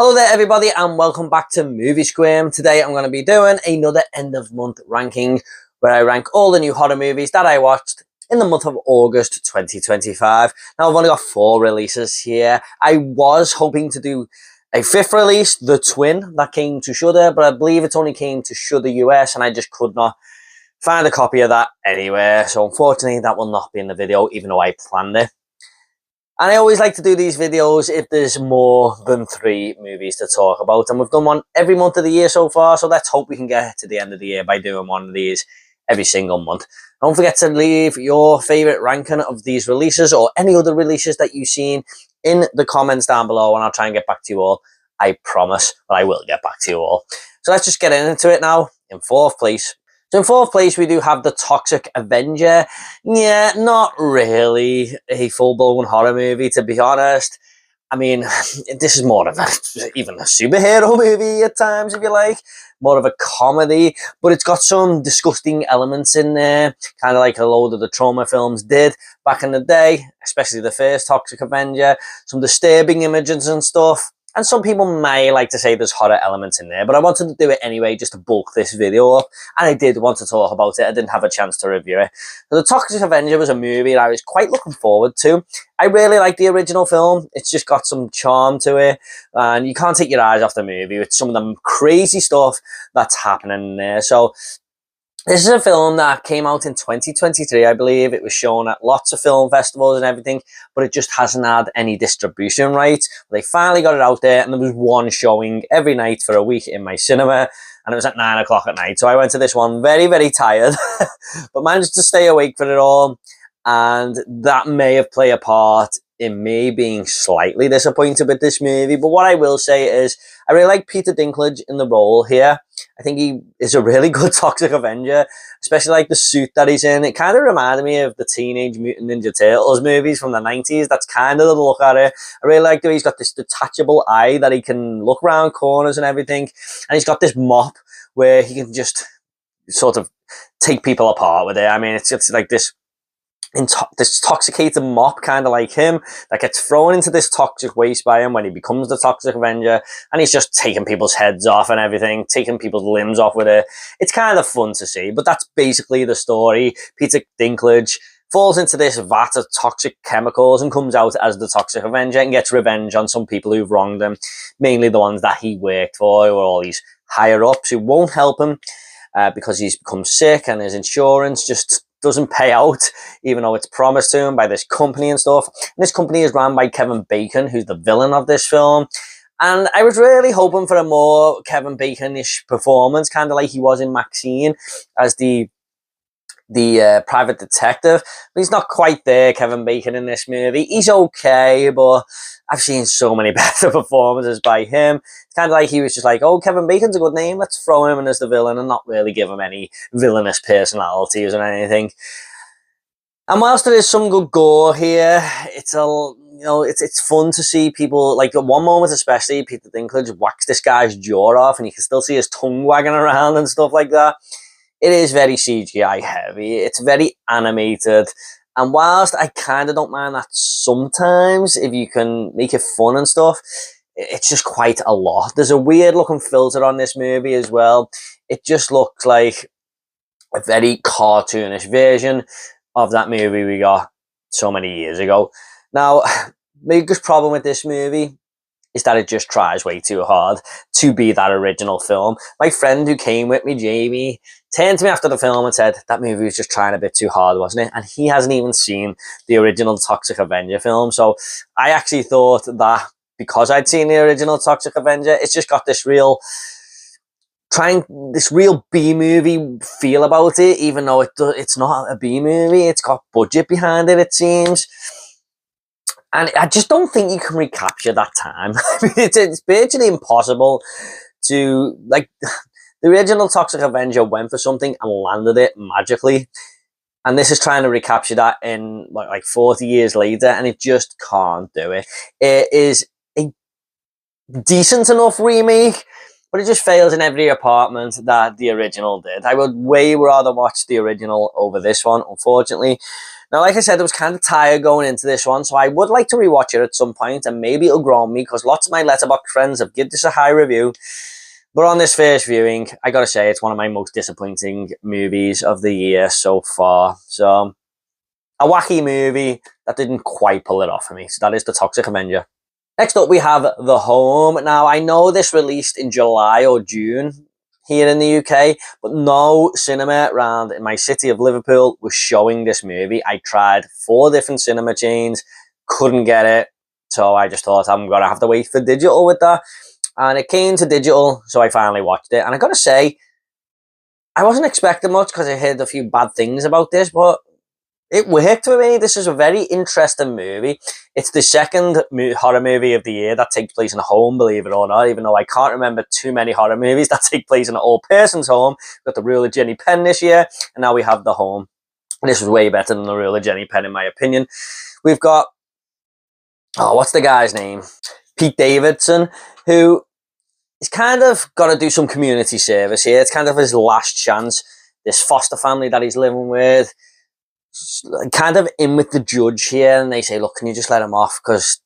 Hello there everybody and welcome back to Movie Squirm. Today I'm going to be doing another end of month ranking where I rank all the new horror movies that I watched in the month of August 2025. Now I've only got 4 releases here. I was hoping to do a 5th release, The Twin, that came to Shudder, but I believe it only came to Shudder US and I just could not find a copy of that anywhere. So unfortunately that will not be in the video even though I planned it. And I always like to do these videos if there's more than 3 movies to talk about. And we've done one every month of the year so far. So let's hope we can get to the end of the year by doing one of these every single month. Don't forget to leave your favourite ranking of these releases or any other releases that you've seen in the comments down below. And I'll try and get back to you all. I promise. But I will get back to you all. So let's just get into it now. In 4th place. So in 4th place, we do have The Toxic Avenger. Yeah, not really a full-blown horror movie, to be honest. I mean, this is more of even a superhero movie at times, if you like. More of a comedy, but it's got some disgusting elements in there, kind of like a load of the trauma films did back in the day, especially the first Toxic Avenger. Some disturbing images and stuff. And some people may like to say there's horror elements in there, but I wanted to do it anyway just to bulk this video up. And I did want to talk about it. I didn't have a chance to review it. So The Toxic Avenger was a movie that I was quite looking forward to. I really like the original film. It's just got some charm to it. And you can't take your eyes off the movie with some of the crazy stuff that's happening in there. So this is a film that came out in 2023, I believe. It was shown at lots of film festivals and everything, but it just hasn't had any distribution rights. They finally got it out there, and there was one showing every night for a week in my cinema, and it was at 9 o'clock at night. So I went to this one very, very tired, but managed to stay awake for it all, and that may have played a part in me being slightly disappointed with this movie. But what I will say is I really like Peter Dinklage in the role here. I think he is a really good Toxic Avenger, especially like the suit that he's in. It kind of reminded me of the Teenage Mutant Ninja Turtles movies from the 90s. That's kind of the look at it. I really like the way he's got this detachable eye that he can look around corners and everything. And he's got this mop where he can just sort of take people apart with it. I mean, it's like this intoxicated mop, kind of like him, that gets thrown into this toxic waste by him when he becomes the Toxic Avenger, and he's just taking people's heads off and everything, taking people's limbs off with it. It's kind of fun to see, but that's basically the story. Peter Dinklage falls into this vat of toxic chemicals and comes out as the Toxic Avenger and gets revenge on some people who've wronged him, mainly the ones that he worked for, or all these higher-ups who won't help him because he's become sick and his insurance just doesn't pay out, even though it's promised to him by this company and stuff. And this company is run by Kevin Bacon, who's the villain of this film. And I was really hoping for a more Kevin Bacon-ish performance, kind of like he was in Maxine as the private detective. But he's not quite there, Kevin Bacon, in this movie. He's okay, but I've seen so many better performances by him. It's kind of like he was just like, oh, Kevin Bacon's a good name, let's throw him in as the villain and not really give him any villainous personalities or anything. And whilst there is some good gore here, it's fun to see people, like at one moment especially, Peter Dinklage whacks this guy's jaw off and you can still see his tongue wagging around and stuff like that. It is very CGI heavy. It's very animated. And whilst I kind of don't mind that sometimes, if you can make it fun and stuff, it's just quite a lot. There's a weird looking filter on this movie as well. It just looks like a very cartoonish version of that movie we got so many years ago. Now, the biggest problem with this movie is that it just tries way too hard to be that original film. My friend who came with me, Jamie, turned to me after the film and said, that movie was just trying a bit too hard, wasn't it? And he hasn't even seen the original Toxic Avenger film. So I actually thought that because I'd seen the original Toxic Avenger, it's just got this real B-movie feel about it, even though it's not a B-movie. It's got budget behind it, it seems. And I just don't think you can recapture that time. I mean, it's virtually impossible to, like, the original Toxic Avenger went for something and landed it magically. And this is trying to recapture that in like 40 years later, and it just can't do it. It is a decent enough remake, but it just fails in every department that the original did. I would way rather watch the original over this one, unfortunately. Now, like I said, I was kind of tired going into this one, so I would like to rewatch it at some point, and maybe it'll grow on me, because lots of my Letterboxd friends have given this a high review. But on this first viewing, I gotta say, it's one of my most disappointing movies of the year so far. So, a wacky movie that didn't quite pull it off for me. So that is The Toxic Avenger. Next up, we have The Home. Now, I know this released in July or June here in the UK, but no cinema around in my city of Liverpool was showing this movie. I tried 4 different cinema chains, couldn't get it. So I just thought I'm gonna have to wait for digital with that. And it came to digital, so I finally watched it. And I gotta say, I wasn't expecting much because I heard a few bad things about this, but it worked for me. This is a very interesting movie. It's the second horror movie of the year that takes place in a home, believe it or not, even though I can't remember too many horror movies that take place in an old person's home. We've got The Rule of Jenny Penn this year, and now we have The Home. And this was way better than The Rule of Jenny Penn, in my opinion. We've got, what's the guy's name? Pete Davidson, who is kind of got to do some community service here. It's kind of his last chance. This foster family that he's living with, kind of in with the judge here, and they say, look, can you just let him off, because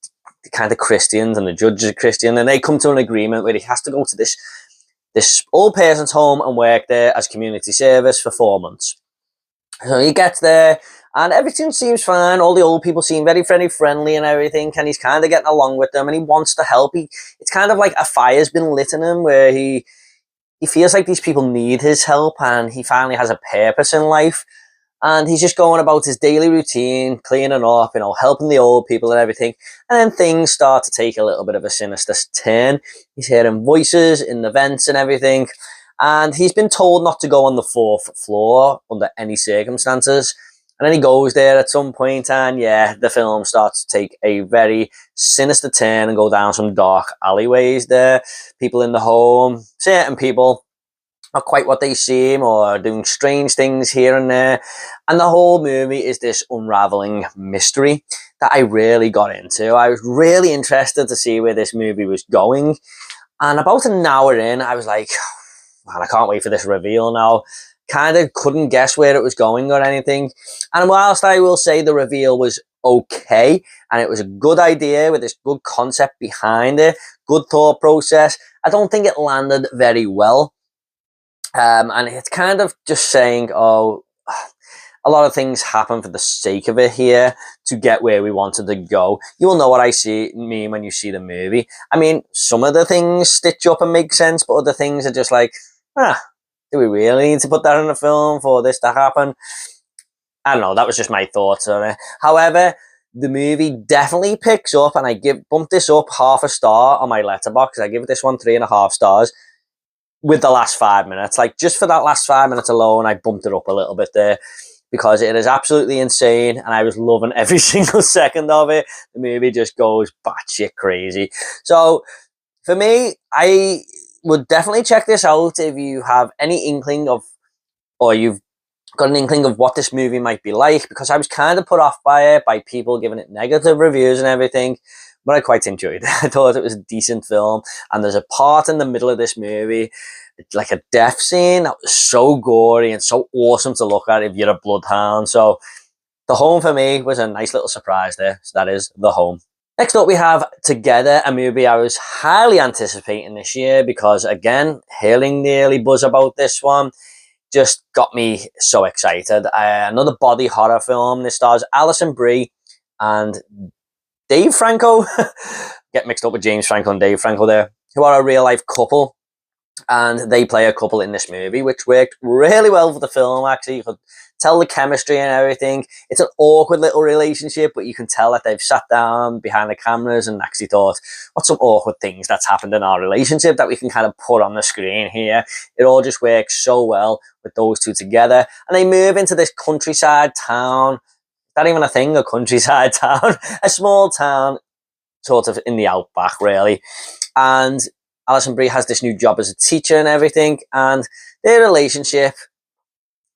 they're kind of Christians and the judge is a Christian, and they come to an agreement where he has to go to this old person's home and work there as community service for 4 months. So he gets there and everything seems fine. All the old people seem very friendly and everything, and he's kind of getting along with them and he wants to help. It's kind of like a fire's been lit in him, where he feels like these people need his help, and he finally has a purpose in life. And he's just going about his daily routine, cleaning up, helping the old people and everything. And then things start to take a little bit of a sinister turn. He's hearing voices in the vents and everything. And he's been told not to go on the 4th floor under any circumstances. And then he goes there at some point, and yeah, the film starts to take a very sinister turn and go down some dark alleyways there. People in the home, certain people, not quite what they seem, or doing strange things here and there. And the whole movie is this unraveling mystery that I really got into. I was really interested to see where this movie was going. And about an hour in, I was like, man, I can't wait for this reveal now. Kind of couldn't guess where it was going or anything. And whilst I will say the reveal was okay, and it was a good idea with this good concept behind it, good thought process, I don't think it landed very well. And it's kind of just saying, a lot of things happen for the sake of it here to get where we wanted to go. You will know what I mean when you see the movie. I mean, some of the things stitch up and make sense, but other things are just like, do we really need to put that in a film for this to happen? I don't know, that was just my thoughts on it. However, the movie definitely picks up, and I bump this up 0.5 star on my Letterboxd. I give this one 3.5 stars. With the last 5 minutes, like just for that last 5 minutes alone, I bumped it up a little bit there, because it is absolutely insane, and I was loving every single second of it. The movie just goes batshit crazy. So for me, I would definitely check this out if you have any inkling of, or you've got an inkling of what this movie might be like, because I was kind of put off by it, by people giving it negative reviews and everything. But I quite enjoyed it. I thought it was a decent film. And there's a part in the middle of this movie, like a death scene, that was so gory and so awesome to look at if you're a bloodhound. So The Home for me was a nice little surprise there. So that is The Home. Next up, we have Together, a movie I was highly anticipating this year, because again, hearing the early buzz about this one just got me so excited. Another body horror film. This stars Alison Brie and Dave Franco, get mixed up with James Franco and Dave Franco there, who are a real life couple, and they play a couple in this movie, which worked really well for the film. Actually, you could tell the chemistry and everything. It's an awkward little relationship, but you can tell that they've sat down behind the cameras and actually thought, what's some awkward things that's happened in our relationship that we can kind of put on the screen here. It all just works so well with those two together. And they move into this countryside town. Not even a thing, a countryside town, a small town, sort of in the outback, really. And Alison Brie has this new job as a teacher and everything, and their relationship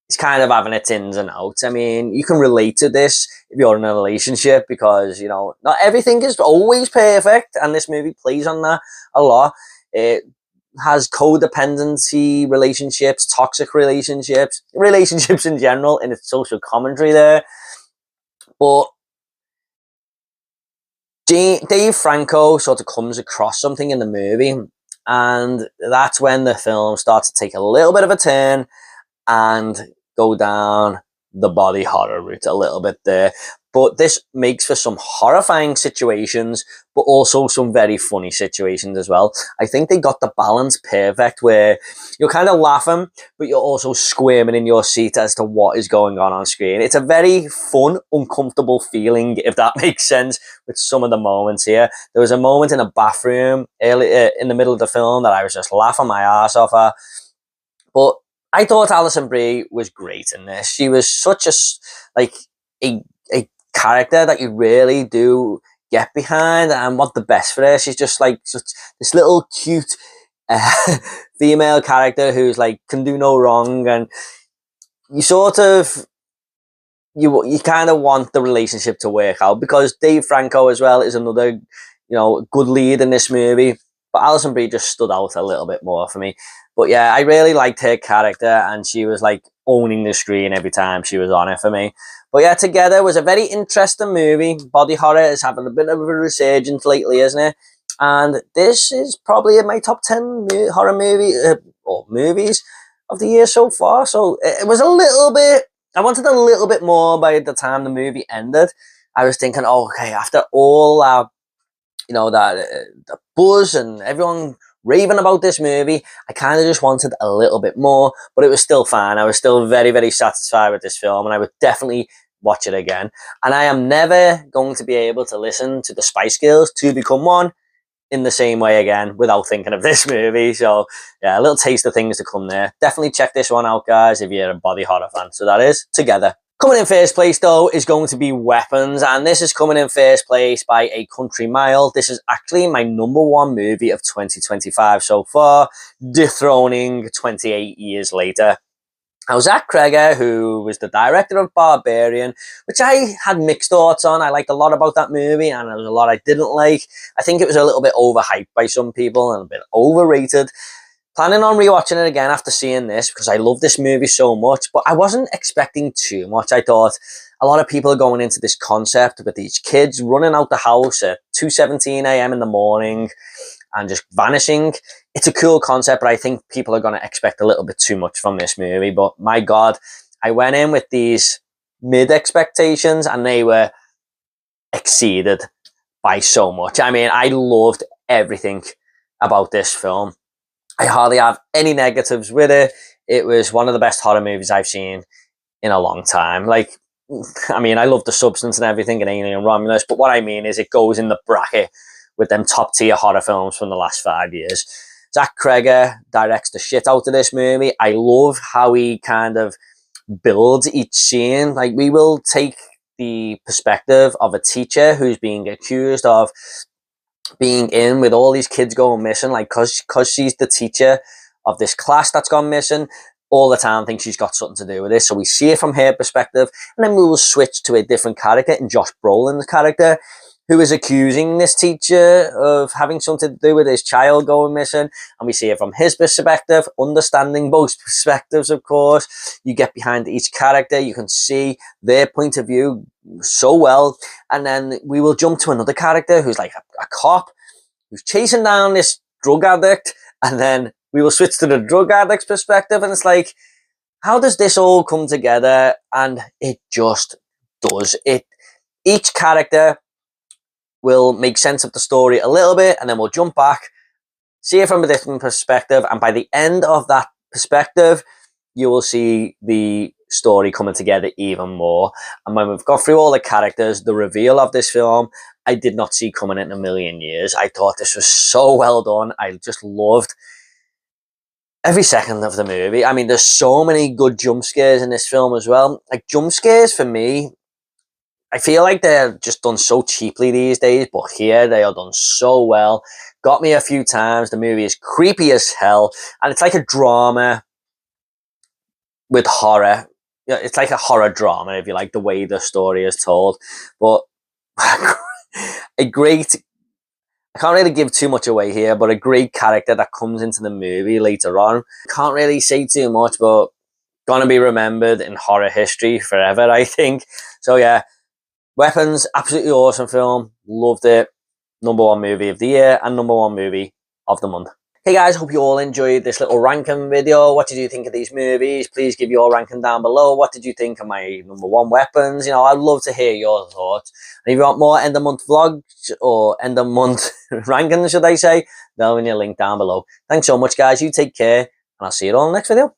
is kind of having its ins and outs. I mean, you can relate to this if you're in a relationship, because, not everything is always perfect, and this movie plays on that a lot. It has codependency relationships, toxic relationships in general, in its social commentary there. But Dave Franco sort of comes across something in the movie, and that's when the film starts to take a little bit of a turn and go down the body horror route a little bit there. But this makes for some horrifying situations, but also some very funny situations as well. I think they got the balance perfect where you're kind of laughing, but you're also squirming in your seat as to what is going on screen. It's a very fun, uncomfortable feeling, if that makes sense, with some of the moments here. There was a moment in a bathroom early in the middle of the film that I was just laughing my ass off at. But I thought Alison Brie was great in this. She was such a a character that you really do get behind and want the best for her. She's just like such this little cute female character who's like can do no wrong, and you sort of you kind of want the relationship to work out because Dave Franco as well is another good lead in this movie. But Alison Brie just stood out a little bit more for me. But yeah, I really liked her character, and she was like owning the screen every time she was on it for me. But yeah, Together was a very interesting movie. Body horror is having a bit of a resurgence lately, isn't it? And this is probably in my top 10 horror movie or movies of the year so far. So it was a little bit, I wanted a little bit more by the time the movie ended. I was thinking, oh, okay, after all the buzz and everyone raving about this movie, I kind of just wanted a little bit more, but it was still fine. I was still very, very satisfied with this film, and I would definitely watch it again. And I am never going to be able to listen to the Spice Girls Two Become One in the same way again without thinking of this movie. So yeah, a little taste of things to come there. Definitely check this one out, guys, if you're a body horror fan. So that is Together. Coming in first place, though, is going to be Weapons, and this is coming in first place by a country mile. This is actually my #1 movie of 2025 so far, dethroning 28 years later. Now, Zach Cregger, who was the director of Barbarian, which I had mixed thoughts on. I liked a lot about that movie, and there was a lot I didn't like. I think it was a little bit overhyped by some people and a bit overrated. Planning on rewatching it again after seeing this because I love this movie so much, but I wasn't expecting too much. I thought a lot of people are going into this concept with these kids running out the house at 2:17 a.m. in the morning and just vanishing. It's a cool concept, but I think people are going to expect a little bit too much from this movie. But my God, I went in with these mid expectations and they were exceeded by so much. I mean, I loved everything about this film. I hardly have any negatives with it. It was one of the best horror movies I've seen in a long time. Like, I mean, I love The Substance and everything and Alien Romulus, but what I mean is it goes in the bracket with them top tier horror films from the last 5 years. Zach Cregger directs the shit out of this movie. I love how he kind of builds each scene. Like, we will take the perspective of a teacher who's being accused of being in with all these kids going missing, like cause she's the teacher of this class that's gone missing. All the town thinks she's got something to do with this, so we see it from her perspective, and then we will switch to a different character, in Josh Brolin's character, who is accusing this teacher of having something to do with his child going missing, and we see it from his perspective, understanding both perspectives, of course. You get behind each character, you can see their point of view so well, and then we will jump to another character who's like a cop who's chasing down this drug addict, and then we will switch to the drug addict's perspective, and it's like, how does this all come together? And it just does. Each character will make sense of the story a little bit, and then we'll jump back, see it from a different perspective, and by the end of that perspective, you will see the story coming together even more. And when we've got through all the characters, the reveal of this film, I did not see coming in a million years. I thought this was so well done. I just loved every second of the movie. I mean, there's so many good jump scares in this film as well. Like, jump scares for me, I feel like they're just done so cheaply these days, but here they are done so well. Got me a few times. The movie is creepy as hell, and it's like a drama with horror. Yeah, it's like a horror drama, if you like, the way the story is told. But a great, I can't really give too much away here, but a great character that comes into the movie later on. Can't really say too much, but gonna be remembered in horror history forever, I think. So yeah, Weapons, absolutely awesome film. Loved it. #1 movie of the year and #1 movie of the month. Hey guys, hope you all enjoyed this little ranking video. What did you think of these movies? Please give your ranking down below. What did you think of my #1 weapons? You know, I'd love to hear your thoughts. And if you want more end of month vlogs or end of month rankings, should I say, there'll be a link down below. Thanks so much, guys. You take care, and I'll see you all in the next video.